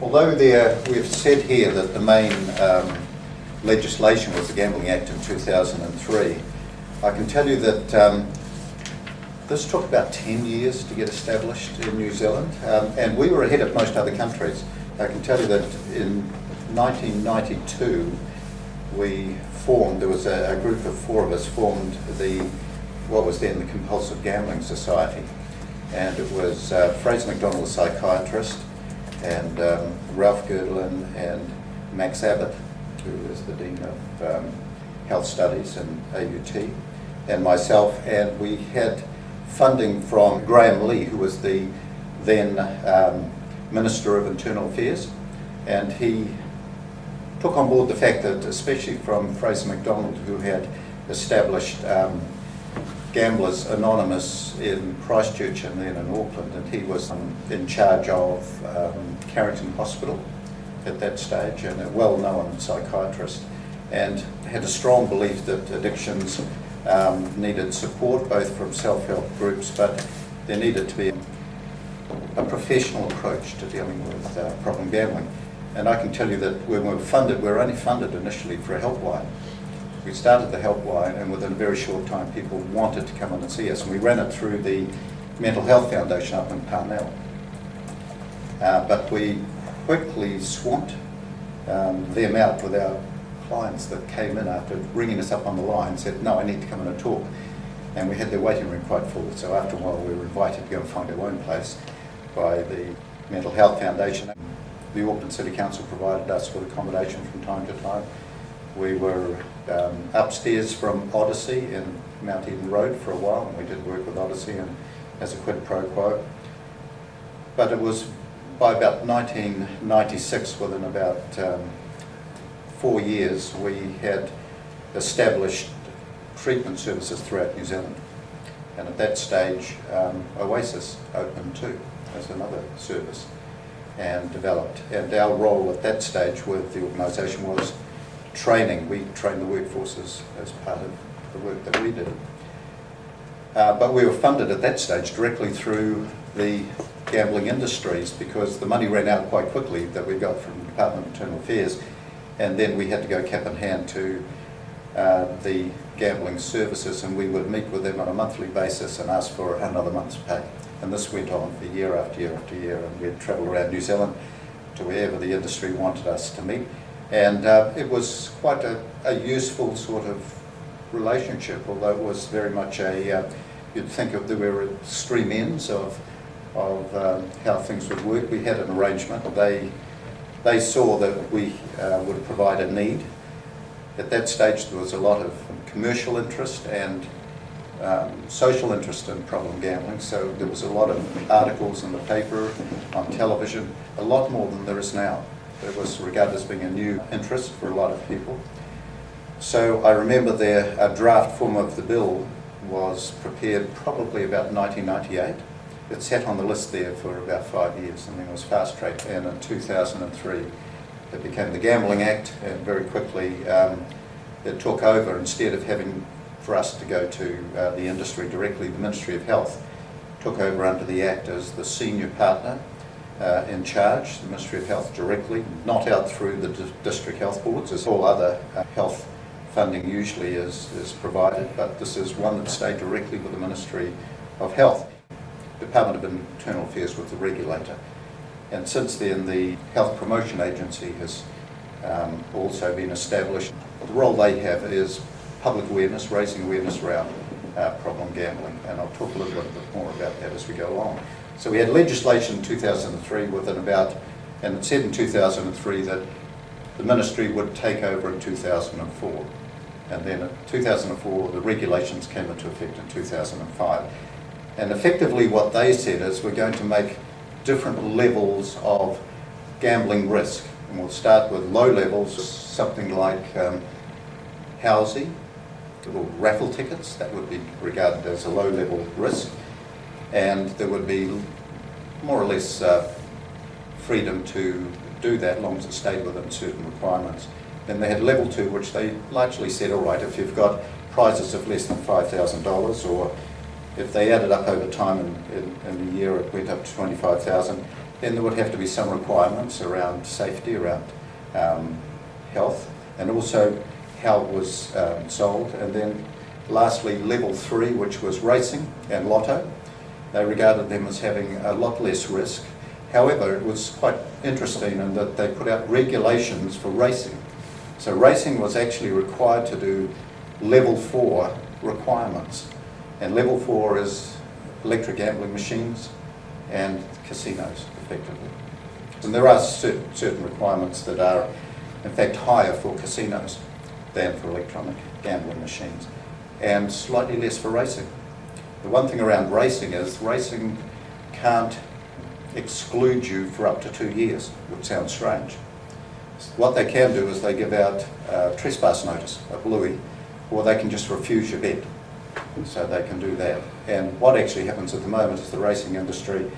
Although we've said here that the main legislation was the Gambling Act in 2003, I can tell you that this took about 10 years to get established in New Zealand, and we were ahead of most other countries. I can tell you that in 1992 there was a group of four of us formed what was then the Compulsive Gambling Society, and it was Fraser McDonald, a psychiatrist, and Ralph Girdlin and Max Abbott, who is the Dean of Health Studies in AUT, and myself, and we had funding from Graham Lee, who was the then Minister of Internal Affairs, and he took on board the fact that, especially from Fraser McDonald, who had established Gamblers Anonymous in Christchurch and then in Auckland, and he was in charge of Carrington Hospital at that stage, and a well-known psychiatrist, and had a strong belief that addictions needed support both from self-help groups, but there needed to be a professional approach to dealing with problem gambling. And I can tell you that when we were only funded initially for a helpline. We started the helpline, and within a very short time people wanted to come in and see us, and we ran it through the Mental Health Foundation up in Parnell. But we quickly swamped them out with our clients that came in after ringing us up on the line and said, no, I need to come in and talk. And we had their waiting room quite full, so after a while we were invited to go and find our own place by the Mental Health Foundation. The Auckland City Council provided us with accommodation from time to time. We were upstairs from Odyssey in Mount Eden Road for a while, and we did work with Odyssey and as a quid pro quo. But it was by about 1996, within about 4 years, we had established treatment services throughout New Zealand. And at that stage, Oasis opened too as another service and developed. And our role at that stage with the organisation was training. We trained the workforces as part of the work that we did. But we were funded at that stage directly through the gambling industries, because the money ran out quite quickly that we got from the Department of Internal Affairs, and then we had to go cap in hand to the gambling services, and we would meet with them on a monthly basis and ask for another month's pay. And this went on for year after year after year, and we'd travel around New Zealand to wherever the industry wanted us to meet. And it was quite a useful sort of relationship, although it was very much you'd think there were extreme ends of how things would work. We had an arrangement. They saw that we would provide a need. At that stage there was a lot of commercial interest and social interest in problem gambling, so there was a lot of articles in the paper, on television, a lot more than there is now. It was regarded as being a new interest for a lot of people. So I remember a draft form of the bill was prepared probably about 1998. It sat on the list there for about 5 years, and then it was fast-tracked, and in 2003 it became the Gambling Act, and very quickly it took over. Instead of having for us to go to the industry directly, the Ministry of Health took over under the Act as the senior partner in charge, the Ministry of Health directly, not out through the district health boards, as all other health funding usually is provided, but this is one that stayed directly with the Ministry of Health. Department of Internal Affairs was the regulator, and since then the Health Promotion Agency has also been established. The role they have is public awareness, raising awareness around problem gambling, and I'll talk a little bit more about that as we go along. So we had legislation in 2003 and it said in 2003 that the ministry would take over in 2004, and then in 2004 the regulations came into effect in 2005. And effectively what they said is we're going to make different levels of gambling risk. And we'll start with low levels, something like housing, or raffle tickets. That would be regarded as a low level risk. And there would be more or less freedom to do that as long as it stayed within certain requirements. Then they had level 2, which they largely said, all right, if you've got prizes of less than $5,000, or if they added up over time in the year it went up to $25,000, Then there would have to be some requirements around safety, around health, and also how it was sold. And then lastly, level 3, which was racing and lotto. They regarded them as having a lot less risk. However, it was quite interesting in that they put out regulations for racing. So racing was actually required to do level 4 requirements. And level 4 is electric gambling machines and casinos, effectively. And there are certain requirements that are, in fact, higher for casinos than for electronic gambling machines, and slightly less for racing. The one thing around racing is racing can't exclude you for up to 2 years, which sounds strange. What they can do is they give out a trespass notice, a bluey, or they can just refuse your bet. So they can do that. And what actually happens at the moment is the racing industry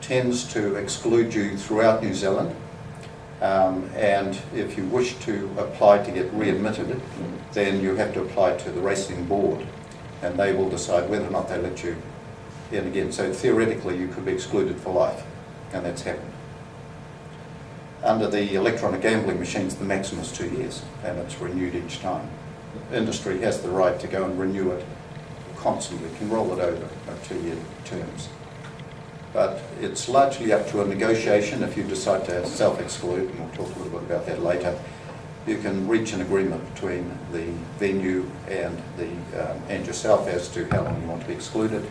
tends to exclude you throughout New Zealand. And if you wish to apply to get readmitted, then you have to apply to the racing board, and they will decide whether or not they let you in again. So theoretically you could be excluded for life, and that's happened. Under the electronic gambling machines, the maximum is 2 years, and it's renewed each time. The industry has the right to go and renew it constantly, can roll it over 2-year terms. But it's largely up to a negotiation. If you decide to self-exclude, and we'll talk a little bit about that later, you can reach an agreement between the venue and yourself as to how long you want to be excluded,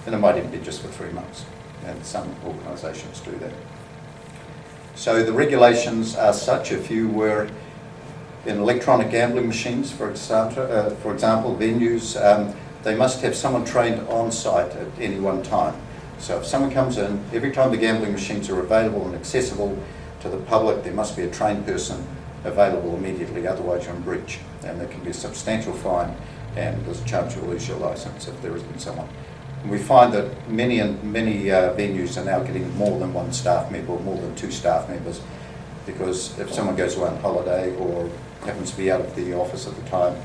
and it might even be just for 3 months, and some organisations do that. So the regulations are such: if you were in electronic gambling machines, for example, venues, they must have someone trained on site at any one time. So if someone comes in, every time the gambling machines are available and accessible to the public, there must be a trained person available immediately, otherwise you're in breach. And there can be a substantial fine, and there's a chance you'll lose your licence if there isn't someone. And we find that many venues are now getting more than 1 staff member or more than 2 staff members, because if someone goes away on holiday or happens to be out of the office at the time,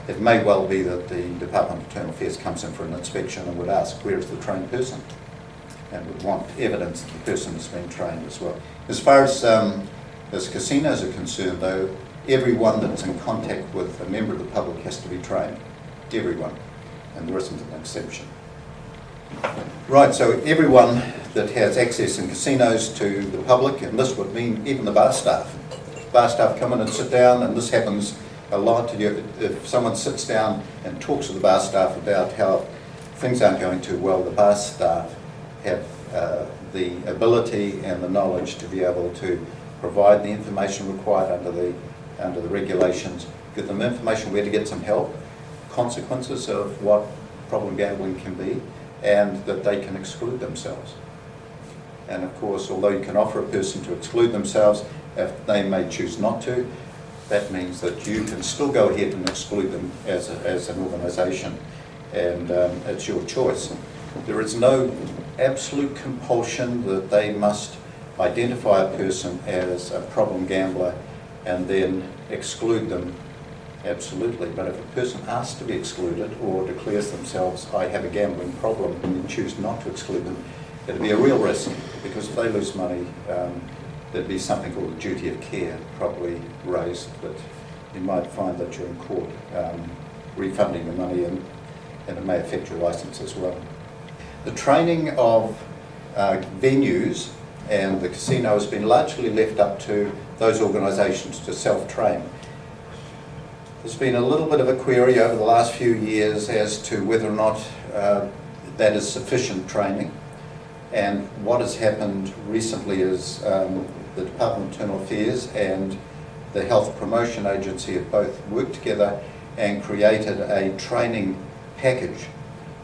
it may well be that the Department of Internal Affairs comes in for an inspection and would ask, where is the trained person? And would want evidence that the person has been trained as well. As far as casinos are concerned, though, everyone that's in contact with a member of the public has to be trained. Everyone. And there isn't an exception. Right, so everyone that has access in casinos to the public, and this would mean even the bar staff. Bar staff come in and sit down, and this happens a lot. If someone sits down and talks to the bar staff about how things aren't going too well, the bar staff have the ability and the knowledge to be able to provide the information required under the regulations, give them information where to get some help, consequences of what problem gambling can be, and that they can exclude themselves. And of course, although you can offer a person to exclude themselves, if they may choose not to, that means that you can still go ahead and exclude them as an organisation, and it's your choice. There is no absolute compulsion that they must identify a person as a problem gambler and then exclude them, absolutely. But if a person asks to be excluded or declares themselves, I have a gambling problem, and you choose not to exclude them, it'd be a real risk, because if they lose money, there'd be something called a duty of care probably raised, but you might find that you're in court refunding the money, and it may affect your licence as well. The training of venues and the casino has been largely left up to those organisations to self-train. There's been a little bit of a query over the last few years as to whether or not that is sufficient training. And what has happened recently is the Department of Internal Affairs and the Health Promotion Agency have both worked together and created a training package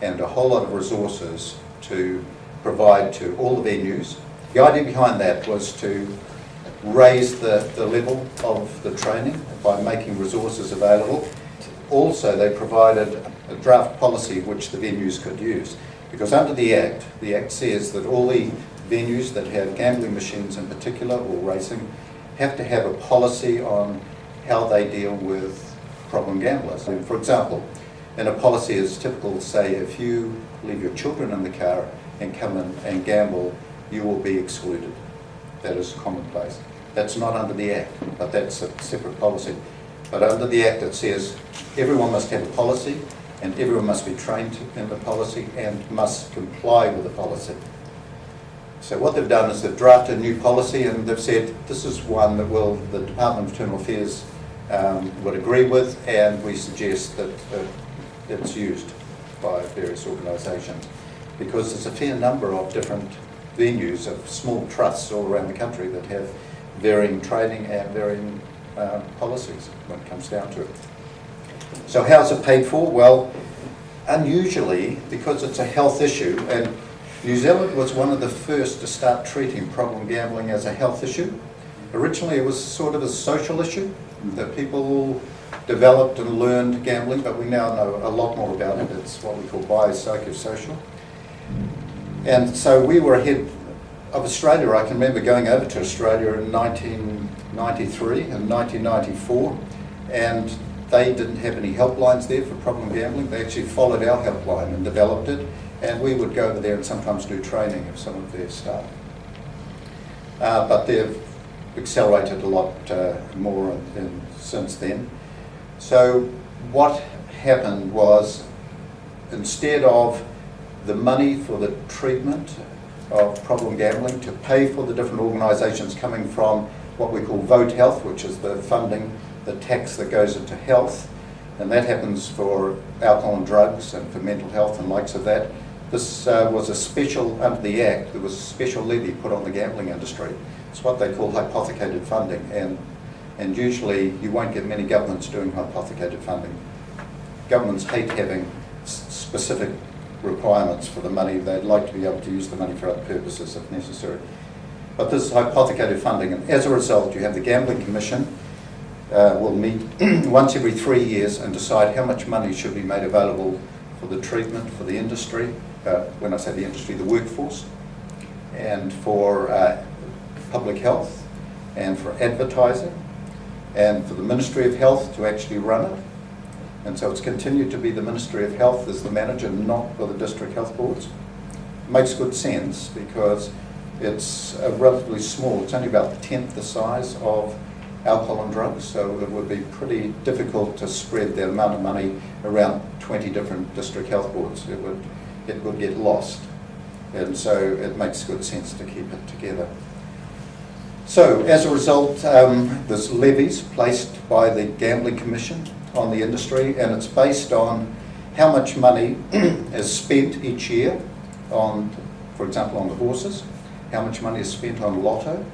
and a whole lot of resources to provide to all the venues. The idea behind that was to raise the level of the training by making resources available. Also, they provided a draft policy which the venues could use, because under the Act says that all the venues that have gambling machines in particular, or racing, have to have a policy on how they deal with problem gamblers. And for example, in a policy is typical, say, if you leave your children in the car and come in and gamble you will be excluded. That is commonplace. That's not under the Act, but that's a separate policy. But under the Act it says everyone must have a policy and everyone must be trained in the policy and must comply with the policy. So what they've done is they've drafted a new policy and they've said this is one that the Department of Internal Affairs would agree with, and we suggest that it's used by various organisations, because there's a fair number of different venues of small trusts all around the country that have varying training and varying policies when it comes down to it. So how's it paid for? Well, unusually, because it's a health issue, and New Zealand was one of the first to start treating problem gambling as a health issue. Originally it was sort of a social issue, that people developed and learned gambling, but we now know a lot more about it. It's what we call biopsychosocial. And so we were ahead of Australia. I can remember going over to Australia in 1993 and 1994, and they didn't have any helplines there for problem gambling. They actually followed our helpline and developed it, and we would go over there and sometimes do training of some of their staff. But they've accelerated a lot more since then. So what happened was, instead of the money for the treatment of problem gambling to pay for the different organisations coming from what we call Vote Health, which is the funding, the tax that goes into health, and that happens for alcohol and drugs and for mental health and likes of that. This was a special, under the Act, there was a special levy put on the gambling industry. It's what they call hypothecated funding, and usually you won't get many governments doing hypothecated funding. Governments hate having specific requirements for the money. They'd like to be able to use the money for other purposes if necessary. But this is hypothecated funding, and as a result you have the Gambling Commission will meet once every 3 years and decide how much money should be made available for the treatment, for the industry, when I say the industry, the workforce, and for public health, and for advertising, and for the Ministry of Health to actually run it. And so it's continued to be the Ministry of Health as the manager, not for the district health boards. It makes good sense because it's relatively small. It's only about a tenth the size of alcohol and drugs, so it would be pretty difficult to spread the amount of money around 20 different district health boards. It would get lost, and so it makes good sense to keep it together. So as a result, there's levies placed by the Gambling Commission on the industry, and it's based on how much money is spent each year on, for example, on the horses, how much money is spent on lotto,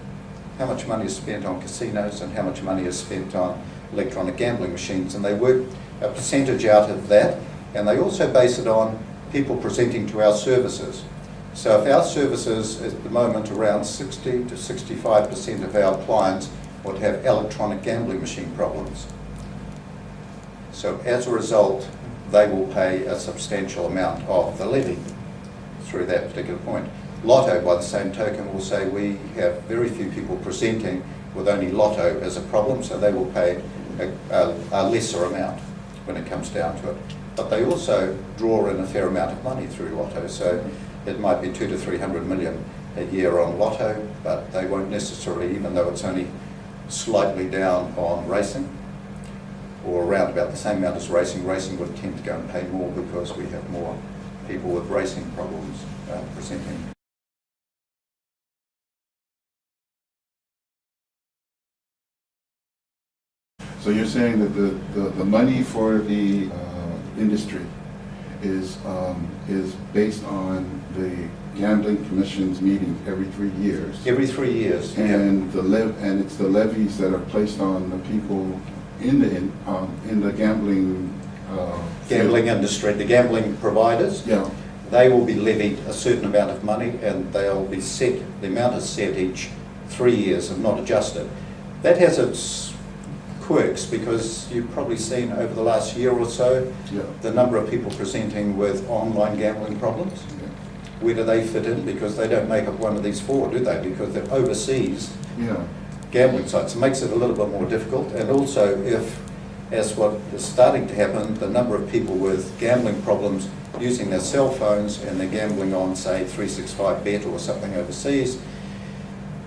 how much money is spent on casinos, and how much money is spent on electronic gambling machines, and they work a percentage out of that, and they also base it on people presenting to our services. So if our services, at the moment, around 60 to 65% of our clients would have electronic gambling machine problems. So as a result, they will pay a substantial amount of the levy through that particular point. Lotto, by the same token, will say we have very few people presenting with only lotto as a problem, so they will pay a lesser amount when it comes down to it. But they also draw in a fair amount of money through lotto, so it might be 200 to 300 million a year on lotto, but they won't necessarily, even though it's only slightly down on racing, or around about the same amount as racing would tend to go and pay more because we have more people with racing problems presenting. So you're saying that the money for the industry is based on the Gambling Commission's meeting every 3 years. Every 3 years. And and it's the levies that are placed on the people in the gambling Gambling industry, the gambling providers. Yeah. They will be levied a certain amount of money, and they'll be set. The amount is set each 3 years and not adjusted. That has its quirks because you've probably seen over the last year or so the number of people presenting with online gambling problems. Yeah. Where do they fit in? Because they don't make up one of these four, do they? Because they're overseas gambling sites. It makes it a little bit more difficult. And also, if, as what is starting to happen, the number of people with gambling problems using their cell phones and they're gambling on, say, 365Bet or something overseas,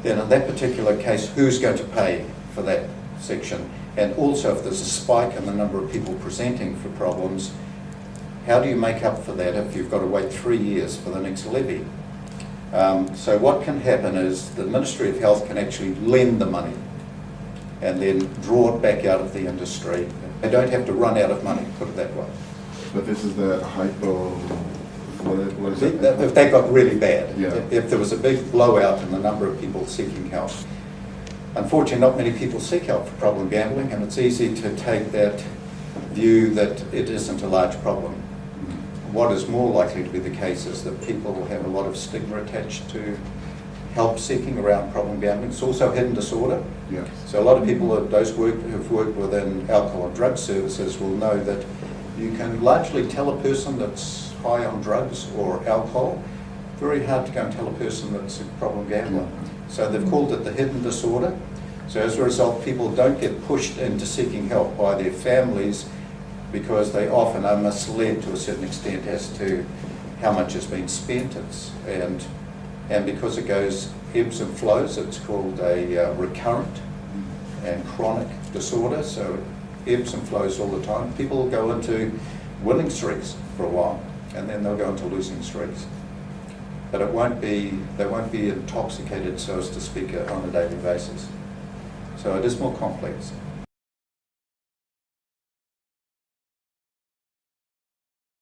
then in that particular case, who's going to pay for that section? And also, if there's a spike in the number of people presenting for problems, how do you make up for that if you've got to wait 3 years for the next levy? So what can happen is the Ministry of Health can actually lend the money and then draw it back out of the industry. They don't have to run out of money, put it that way. But this is the hypo, what is it? If that got really bad, Yeah. if there was a big blowout in the number of people seeking help. Unfortunately, not many people seek help for problem gambling, and it's easy to take that view that it isn't a large problem. What is more likely to be the case is that people will have a lot of stigma attached to help seeking around problem gambling. It's also hidden disorder. Yes. So a lot of people who've worked within alcohol and drug services will know that you can largely tell a person that's high on drugs or alcohol. Very hard to go and tell a person that's a problem gambler. So they've called it the hidden disorder. So as a result, people don't get pushed into seeking help by their families because they often are misled to a certain extent as to how much has been spent. And because it goes ebbs and flows, it's called a recurrent and chronic disorder. So it ebbs and flows all the time. People will go into winning streaks for a while, and then they'll go into losing streaks. But they won't be intoxicated, so as to speak, on a daily basis. So it is more complex.